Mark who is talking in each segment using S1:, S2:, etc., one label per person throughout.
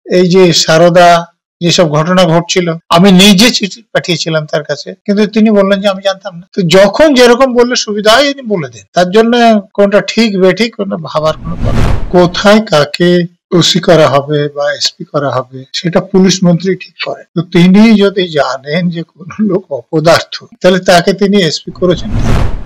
S1: এই যে সারদা যেসব ঘটনা ঘটছিল, আমি নিজে চিঠি পাঠিয়েছিলাম তার কাছে, কিন্তু তিনি বললেন যে আমি জানতাম না। তো যখন যেরকম বললে সুবিধা হয় তিনি বলে দেন, তার জন্য কোনটা ঠিক বেঠিক কোনটা ভাবার কোনো কথা। কোথায় কাকে ওসি করা হবে বা এসপি করা হবে সেটা পুলিশ মন্ত্রী ঠিক করেন। তো তিনি যদি জানেন যে কোন লোক অপদার্থ, তাহলে তাকে তিনি এসপি করেছেন।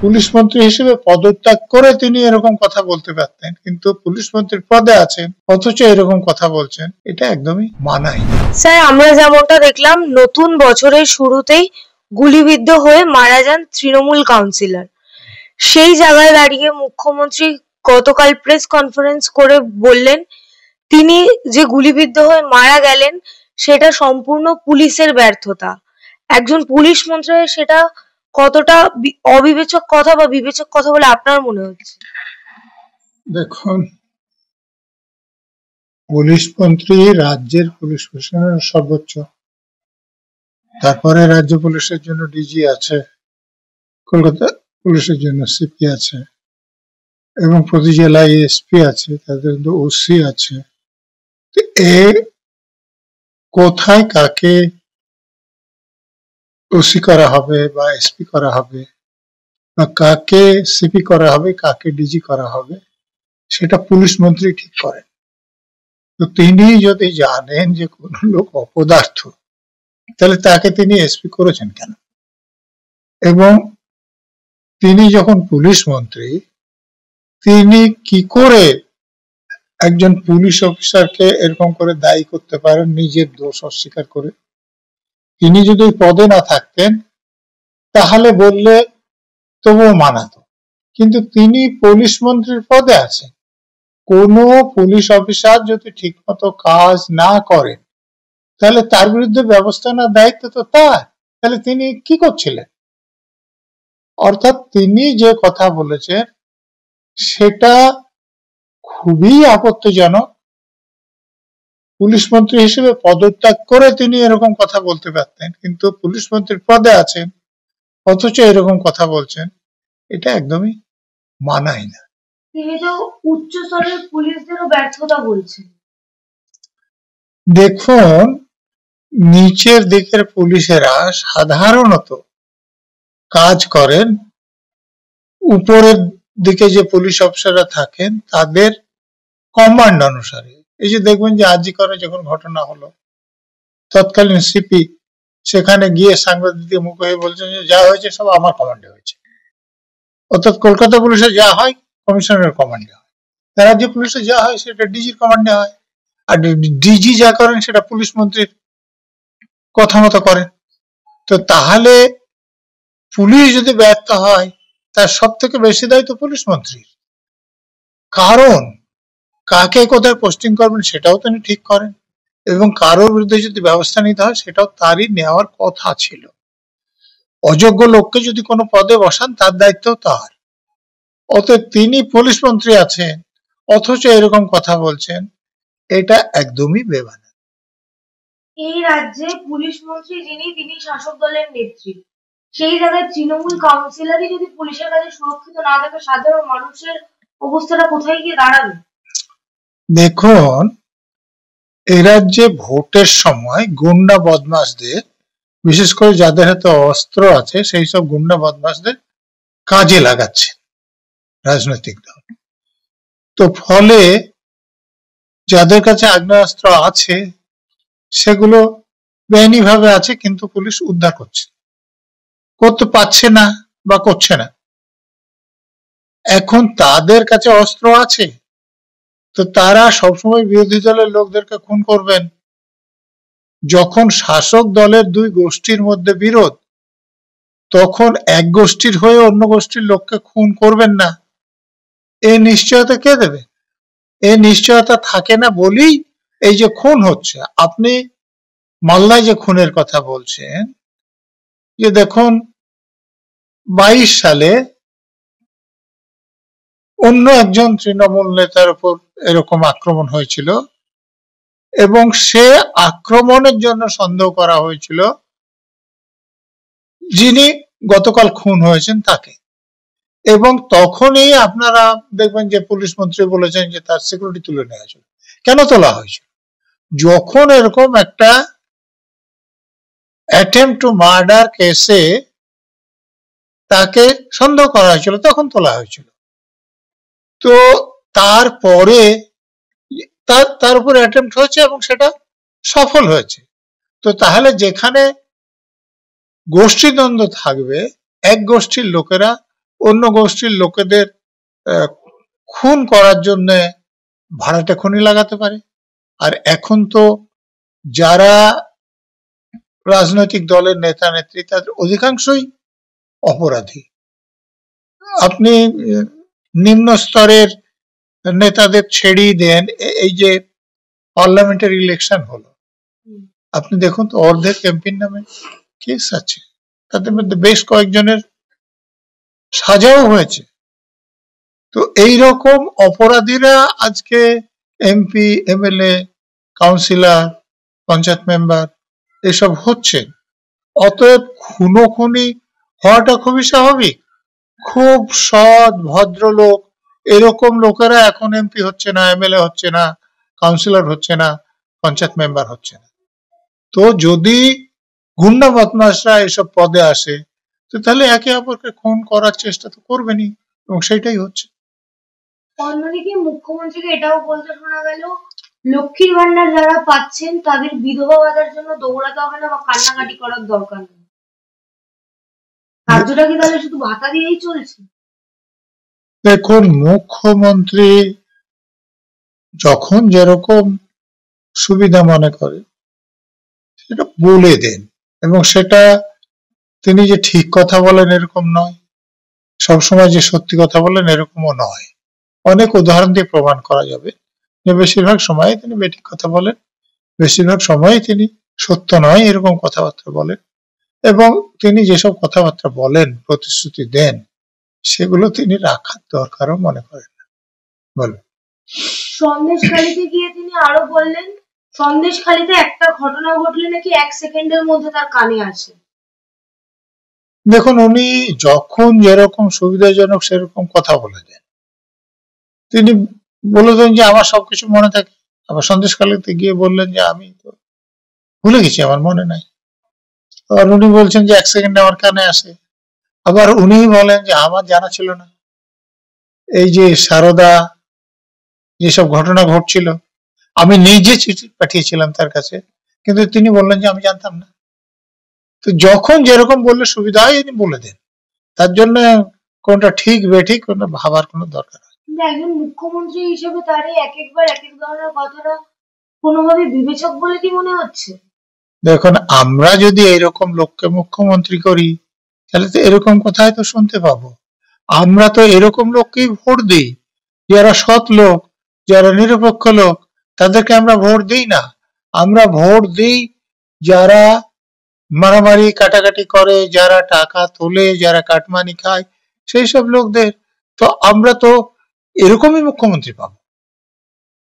S1: পুলিশ মন্ত্রী হিসেবে পদত্যাগ করে তিনি এরকম কথা বলতে পারতেন, কিন্তু পুলিশ মন্ত্রীর পদে আছেন অথচ এরকম কথা বলছেন, এটা একদমই মানায় না।
S2: স্যার, আমরা যেমনটা দেখলাম নতুন বছরের শুরুতেই গুলিবিদ্ধ হয়ে মারা যান তৃণমূল কাউন্সিলর। সেই জায়গায় দাঁড়িয়ে মুখ্যমন্ত্রী গতকাল প্রেস কনফারেন্স করে বললেন তিনি যে গুলিবিদ্ধ হয়ে মারা গেলেন সেটা সম্পূর্ণ পুলিশের ব্যর্থতা। একজন পুলিশ মন্ত্রী সেটা কতটা অবিবেচক কথা বা বিবেচক কথা বলে আপনার মনে হচ্ছে?
S1: দেখুন, পুলিশ মন্ত্রী রাজ্যের পুলিশ প্রশাসনের সর্বোচ্চ, তারপরে রাজ্য পুলিশের জন্য ডিজি আছে, কলকাতা পুলিশের জন্য সিপি আছে, এবং প্রতি জেলায় এসপি আছে, তাদের ওসি আছে। এ কোথায় কাকে ওসি করা হবে বা এসপি করা হবে বা কাকে সিপি করা হবে, কাকে ডিজি করা হবে, সেটা পুলিশ মন্ত্রী ঠিক করেন। তো তিনি যদি জানেন যে কোন লোক অপদার্থ, তাহলে তাকে তিনি এসপি করেছেন কেন? এবং তিনি যখন পুলিশ মন্ত্রী, তিনি কি করে একজন পুলিশ অফিসারকে এরকম করে দায়ী করতে পারেন নিজের দোষ অস্বীকার করে? তিনি যদি পদে না থাকতেন তাহলে বললে তবুও মানাতো, কিন্তু তিনি পুলিশ মন্ত্রীর পদে আছেন। কোন পুলিশ অফিসার যদি ঠিকমতো কাজ না করেন তাহলে তার বিরুদ্ধে ব্যবস্থা নেওয়ার দায়িত্ব তো তার। তাহলে তিনি কি করছিলেন? অর্থাৎ তিনি যে কথা বলেছেন সেটা খুবই আপত্তিজনক। পুলিশ মন্ত্রী হিসেবে পদত্যাগ করে তিনি এরকম কথা বলতে পারতেন, কিন্তু পুলিশ মন্ত্রীর পদে আছেন অথচ এরকম কথা বলছেন, এটা একদমই মানায় না।
S2: তিনি তো উচ্চ স্তরের পুলিশদেরও ব্যর্থতা বলছেন।
S1: দেখুন, নিচের দিকের পুলিশেরা সাধারণত কাজ করেন উপরের দিকে যে পুলিশ অফিসাররা থাকেন তাদের কমান্ড অনুসারে। এই যে দেখবেন যে আজি করে যখন ঘটনা হলো, তৎকালীন সিপি সেখানে গিয়ে সাংবাদিকদের মুখ হয়ে বলছেন যে যা হয়েছে সব আমার কমান্ডে হয়েছে। অর্থাৎ কলকাতা পুলিশে যা হয় কমিশনারের কমান্ডে হয়, রাজ্য পুলিশে যা হয় সেটা ডিজির কমান্ডে হয়, আর ডিজি যা করেন সেটা পুলিশ মন্ত্রীর কথা মতো করেন। তো তাহলে পুলিশ যদি ব্যর্থ হয় তার সব থেকে বেশি দায়িত্ব পুলিশ মন্ত্রীর, কারণ কাকে কোথায় পোস্টিং করবেন সেটাও তিনি ঠিক করেন, এবং কারোর বিরুদ্ধে যদি ব্যবস্থা নিতে হয় সেটাও তারই নেওয়ার কথা ছিল। অযোগ্য লোককে যদি কোনো পদে বসান তার দায়িত্ব তার। অতএব তিনি পুলিশ মন্ত্রী আছেন অথচ এরকম কথা বলছেন, এটা একদমই বেমানান।
S2: এই রাজ্যে পুলিশ মন্ত্রী যিনি তিনি শাসক দলের নেত্রী, সেই জায়গায় তৃণমূল কাউন্সিলরই যদি পুলিশের কাছে সুরক্ষিত না থাকে সাধারণ মানুষের অবস্থাটা কোথায় গিয়ে দাঁড়াবে?
S1: দেখুন, এ রাজ্যে ভোটের সময় গুন্ডা বদমাশদের, বিশেষ করে যাদের হাতে অস্ত্র আছে সেই সব গুন্ডা বদমাশদের কাজে লাগাচ্ছে রাজনৈতিক দল। তো ফলে যাদের কাছে আগ্নেয়াস্ত্র আছে সেগুলো বেআইনিভাবে আছে, কিন্তু পুলিশ উদ্ধার করতে পারছে না বা করছে না। এখন তাদের কাছে অস্ত্র আছে, তো তারা সবসময় বিরোধী দলের লোকদেরকে খুন করবেন। যখন শাসক দলের দুই গোষ্ঠীর মধ্যে বিরোধ, তখন এক গোষ্ঠীর হয়ে অন্য গোষ্ঠীর লোককে খুন করবেন না, এ নিশ্চয়তা কে দেবে? এ নিশ্চয়তা থাকে না বলেই এই যে খুন হচ্ছে। আপনি মালদায় যে খুনের কথা বলছেন, যে দেখুন 22 সালে অন্য একজন তৃণমূল নেতার উপর এরকম আক্রমণ হয়েছিল, এবং সে আক্রমণের জন্য সন্দেহ করা হয়েছিল যিনি গতকাল খুন হয়েছেন তাকে। এবং তখনই আপনারা দেখবেন যে পুলিশ মন্ত্রী বলেছেন যে তার সিকিউরিটি তুলে নেওয়া হয়েছিল। কেন তোলা হয়েছিল? যখন এরকম একটা অ্যাটেম্পট টু মার্ডার কেসে তাকে সন্দেহ করা হয়েছিল, তখন তোলা হয়েছিল। তো তারপরে তার উপর অ্যাটেম্পট হয়েছে এবং সেটা সফল হয়েছে। তো তাহলে যেখানে গোষ্ঠীদ্বন্দ্ব থাকবে, এক গোষ্ঠীর লোকেরা অন্য গোষ্ঠীর লোকেদের খুন করার জন্য ভাড়াটে খনি লাগাতে পারে। আর এখন তো যারা রাজনৈতিক দলের নেতা নেত্রী তাদের অধিকাংশই অপরাধী। আপনি নিম্ন স্তরের নেতাদের ছেড়েই দেন, এই যে পার্লামেন্টের ইলেকশন হলো, আপনি দেখুন তো অর্ধেক এমপির নামে কেস আছে, তাদের মধ্যে বেশ কয়েকজনের সাজাও হয়েছে। তো এইরকম অপরাধীরা আজকে MP, MLA, councillor, panchayat member এসব হচ্ছে। অতএব খুনোখুনি হওয়াটা খুবই স্বাভাবিক। খুব সৎ ভদ্রলোক এরকম লোকেরা এখন এমপি হচ্ছে না, এমএলএ হচ্ছে না, কাউন্সিলর হচ্ছে না, পঞ্চায়েত মেম্বার হচ্ছে না। তো যদি গুন্ডা বদমাশরা এসব পদে আসে, তো তাহলে একে অপরকে খুন করার চেষ্টা তো করবেনই, এবং সেটাই হচ্ছে।
S2: অন্যদিকে মুখ্যমন্ত্রীকে এটাও বলতে শোনা গেল, লক্ষ্মীর ভান্ডার যারা পাচ্ছেন তাদের বিধবা ভাতার জন্য দৌড়াতে হবে না বা কান্নাকাটি করার দরকার নেই। রাজ্যটা কি তাহলে শুধু ভাতা দিয়েই চলছে?
S1: দেখুন, মুখ্যমন্ত্রী যখন যেরকম সুবিধা মনে করে সেটা বলে দেন, এবং সেটা তিনি যে ঠিক কথা বলেন এরকম নয়, সবসময় যে সত্যি কথা বলেন এরকমও নয়। অনেক উদাহরণ দিয়ে প্রমাণ করা যাবে যে বেশিরভাগ সময় তিনি বেঠিক কথা বলেন, বেশিরভাগ সময় তিনি সত্য নয় এরকম কথাবার্তা বলেন, এবং তিনি যেসব কথাবার্তা বলেন, প্রতিশ্রুতি দেন, সেগুলো তিনি রাখার দরকারও মনে করেন না। বলুন।
S2: সন্দেশখালীতে গিয়ে তিনি আরো বললেন, সন্দেশখালীতে একটা ঘটনা ঘটলে নাকি 1 সেকেন্ডের মধ্যে তার কানে আসে।
S1: দেখুন, উনি যখন যেরকম সুবিধাজনক সেরকম কথা বলে দেন। তিনি বলে দেন যে আমার সবকিছু মনে থাকে, আবার সন্দেশখালীতে গিয়ে বললেন যে আমি তো ভুলে গেছি, আমার মনে নাই। আর উনি বলছেন যে 1 সেকেন্ডে আমার কানে আসে। আবার উনি বলেন যে আমার জানা ছিল না, এই যে সারদা যেসব ঘটনা ঘটছিল আমি নিজে চিঠি পাঠিয়েছিলাম তার কাছে, কিন্তু তিনি বললেন যে আমি জানতাম না। তো যখন যেরকম বললে সুবিধা হয় তিনি বলে দেন, তার জন্য কোনটা ঠিক বেঠিক কোনটা ভাবার কোনো দরকার হয়।
S2: কিন্তু একজন মুখ্যমন্ত্রী হিসেবে তার এই এক একবার এক এক ধরনের কথাটা কোনোভাবে বিবেচক বলে কি মনে হচ্ছে?
S1: দেখুন, আমরা যদি এরকম লোককে মুখ্যমন্ত্রী করি তাহলে তো এরকম কথাই তো শুনতে পাবো। আমরা তো এরকম লোককেই ভোট দিই, যারা সৎ লোক, যারা নিরপেক্ষ লোক, তাদেরকে আমরা ভোট দিই না। আমরা ভোট দিই যারা মারামারি কাটাকাটি করে, যারা টাকা তোলে, যারা কাটমানি খায়, সেই সব লোকদের। তো আমরা তো এরকমই মুখ্যমন্ত্রী পাবো।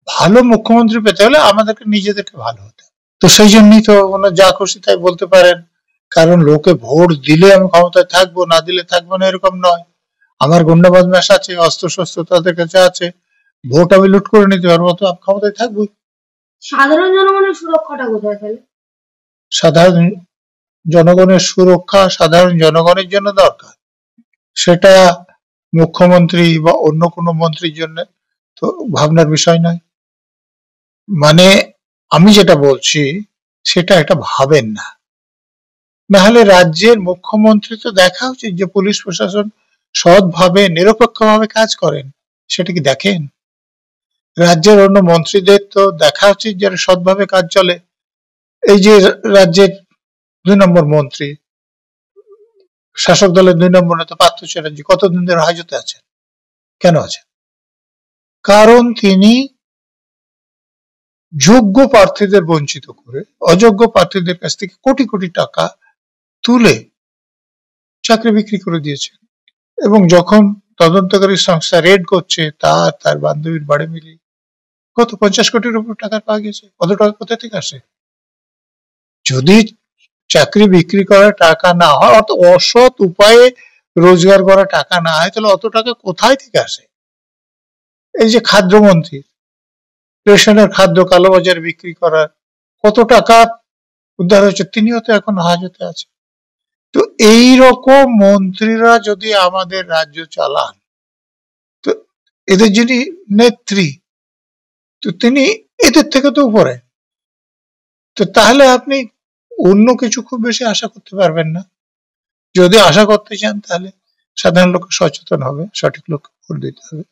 S1: ভালো মুখ্যমন্ত্রী পেতে হলে আমাদেরকে নিজেদেরকে ভালো হতে হবে। তো সেই জন্যই তো যা খুশি তাই বলতে পারেন, কারণ লোকে ভোট দিলে আমি ক্ষমতায় থাকবো, না দিলে থাকবো না এরকম নয়। আমার গুন্ডা বদমাশ আছে, অস্ত্র শস্ত্র তাদের কাছে আছে, ভোট আমি লুট করে নিতে পারবো, তো আমি ক্ষমতায় থাকবো।
S2: সাধারণ জনগণের সুরক্ষাটা কোথায় তাহলে?
S1: সাধারণ জনগণের সুরক্ষা সাধারণ জনগণের জন্য দরকার, সেটা মুখ্যমন্ত্রী বা অন্য কোনো মন্ত্রীর জন্য তো ভাবনার বিষয় নয়। মানে আমি যেটা বলছি সেটা একটা ভাবেন না। নাহলে রাজ্যের মুখ্যমন্ত্রী তো দেখা উচিত যে পুলিশ প্রশাসন সৎভাবে নিরপেক্ষভাবে কাজ করেন, সেটা কি দেখেন? রাজ্যের অন্য মন্ত্রীদের তো দেখা উচিত যারা সৎভাবে কাজ চলে। এই যে রাজ্যের 2 নম্বর মন্ত্রী, শাসক দলের 2 নম্বর নেতা পার্থ চ্যাটার্জি কতদিন ধরে হাজতে আছেন? কেন আছেন? কারণ তিনি যোগ্য প্রার্থীদের বঞ্চিত করে অযোগ্য প্রার্থীদের কাছ থেকে কোটি কোটি টাকা তুলে চাকরি বিক্রি করে দিয়েছেন। এবং যখন তদন্তকারী সংস্থা রেড করছে, তার বান্ধবীর বাড়ি মিলিয়ে কত 50 কোটির উপর টাকা পাওয়া গেছে। কত টাকা কোথা থেকে আসে? যদি চাকরি বিক্রি করা টাকা না হয়, অত অসৎ উপায়ে রোজগার করা টাকা না হয়, তাহলে অত টাকা কোথায় থেকে আসে? এই যে খাদ্যমন্ত্রী, রেশনের খাদ্য কালোবাজারে বিক্রি করার কত টাকা উদ্ধার হয়েছে, তিনিও তো এখন হাজতে আছে। তো এই রকম মন্ত্রীরা যদি আমাদের রাজ্য চালান, তো এদের যিনি নেত্রী, তো তিনি এদের থেকে তো উপরে, তো তাহলে আপনি অন্য কিছু খুব বেশি আশা করতে পারবেন না। যদি আশা করতে চান তাহলে সাধারণ লোক সচেতন হবে, সঠিক লোক ভোট দিতে হবে।